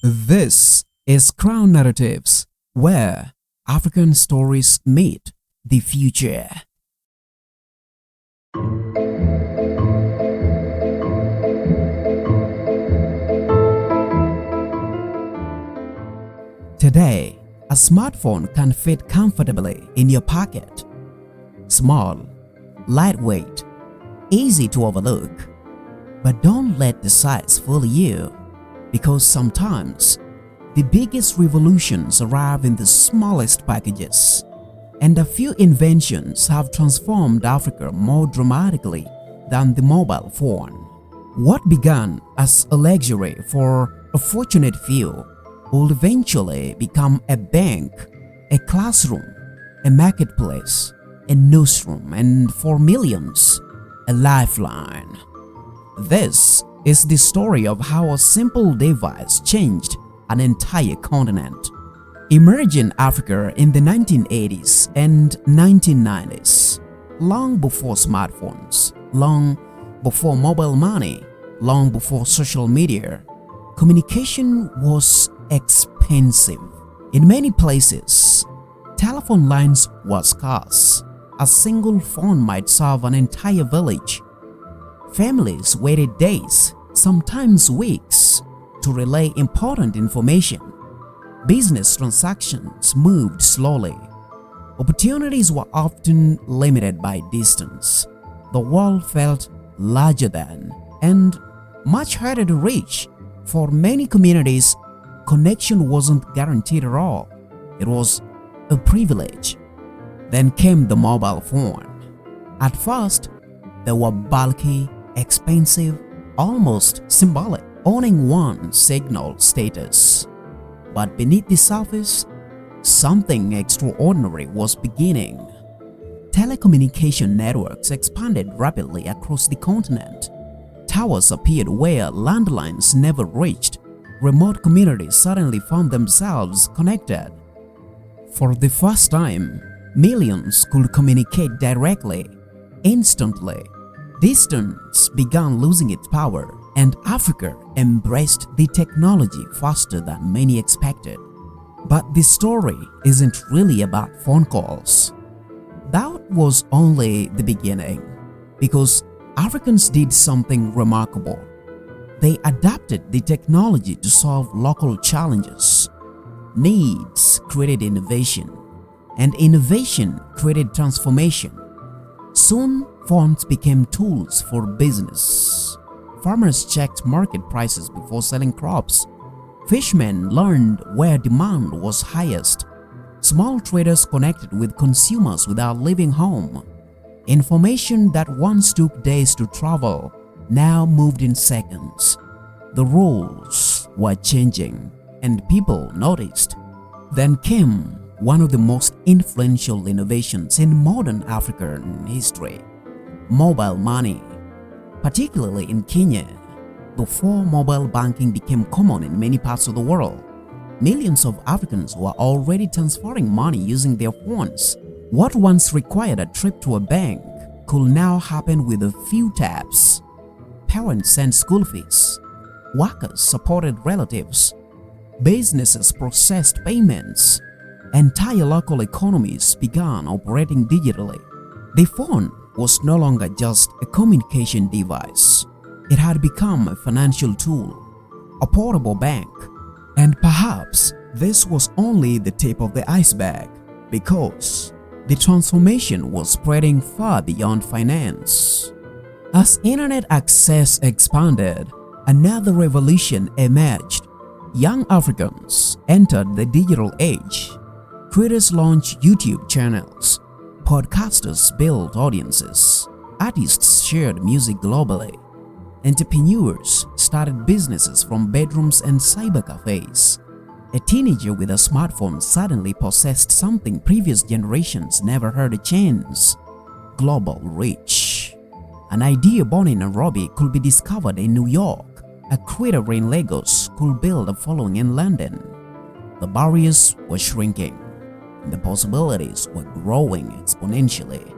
This is Crown Narratives, where African stories meet the future. Today, a smartphone can fit comfortably in your pocket. Small, lightweight, easy to overlook. But don't let the size fool you, because sometimes the biggest revolutions arrive in the smallest packages, and a few inventions have transformed Africa more dramatically than the mobile phone. What began as a luxury for a fortunate few will eventually become a bank, a classroom, a marketplace, a newsroom, and for millions, a lifeline. This is the story of how a simple device changed an entire continent. Emerging Africa in the 1980s and 1990s, long before smartphones, long before mobile money, long before social media, communication was expensive. In many places, telephone lines were scarce. A single phone might serve an entire village. Families waited days, sometimes weeks, to relay important information. Business transactions moved slowly. Opportunities were often limited by distance. The world felt larger than and much harder to reach. For many communities, connection wasn't guaranteed at all. It was a privilege. Then came the mobile phone. At first, they were bulky, expensive, almost symbolic, owning one signaled status. But beneath the surface, something extraordinary was beginning. Telecommunication networks expanded rapidly across the continent. Towers appeared where landlines never reached. Remote communities suddenly found themselves connected. For the first time, millions could communicate directly, instantly. Distance began losing its power, and Africa embraced the technology faster than many expected. But the story isn't really about phone calls. That was only the beginning, because Africans did something remarkable. They adapted the technology to solve local challenges. Needs created innovation, and innovation created transformation. Soon, phones became tools for business. Farmers checked market prices before selling crops. Fishermen learned where demand was highest. Small traders connected with consumers without leaving home. Information that once took days to travel now moved in seconds. The rules were changing, and people noticed. Then came one of the most influential innovations in modern African history: mobile money. Particularly in Kenya, before mobile banking became common in many parts of the world, millions of Africans were already transferring money using their phones. What once required a trip to a bank could now happen with a few taps. Parents sent school fees. Workers supported relatives. Businesses processed payments. Entire local economies began operating digitally. The phone was no longer just a communication device. It had become a financial tool, a portable bank. And perhaps this was only the tip of the iceberg, because the transformation was spreading far beyond finance. As internet access expanded, another revolution emerged. Young Africans entered the digital age. Creators launched YouTube channels. Podcasters built audiences. Artists shared music globally. Entrepreneurs started businesses from bedrooms and cyber cafes. A teenager with a smartphone suddenly possessed something previous generations never heard a chance: global reach. An idea born in Nairobi could be discovered in New York. A creator in Lagos could build a following in London. The barriers were shrinking. The possibilities were growing exponentially.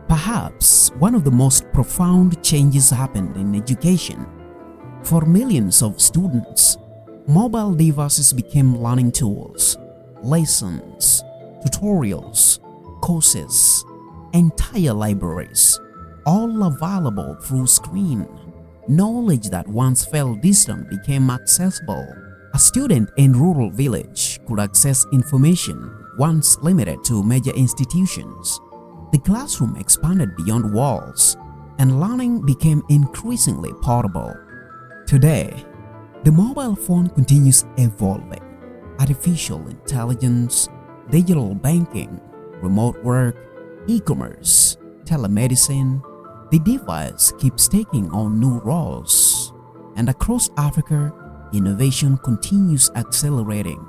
Perhaps one of the most profound changes happened in education. For millions of students, Mobile devices became learning tools, lessons, tutorials, courses, entire libraries, all available through screen. Knowledge that once felt distant became accessible. A student in rural village could access information once limited to major institutions. The classroom expanded beyond walls, and learning became increasingly portable. Today, the mobile phone continues evolving. Artificial intelligence, digital banking, remote work, e-commerce, telemedicine, the device keeps taking on new roles. And across Africa, innovation continues accelerating.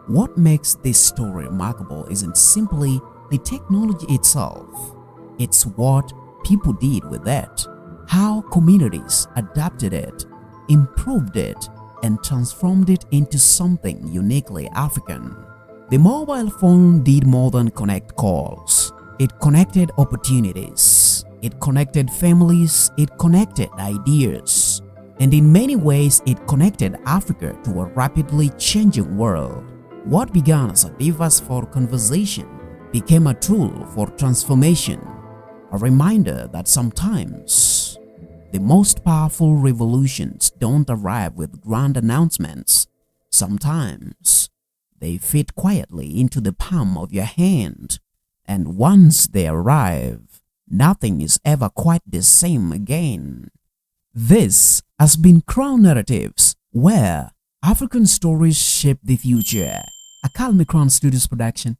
What makes this story remarkable isn't simply the technology itself. It's what people did with it, how communities adapted it, improved it, and transformed it into something uniquely African. The mobile phone did more than connect calls. It connected opportunities. It connected families. It connected ideas. And in many ways, it connected Africa to a rapidly changing world. What began as a device for conversation became a tool for transformation, a reminder that sometimes the most powerful revolutions don't arrive with grand announcements. Sometimes they fit quietly into the palm of your hand, and once they arrive, nothing is ever quite the same again. This has been Crown Narratives, where African stories shape the future. A Calmey Crown Studios production.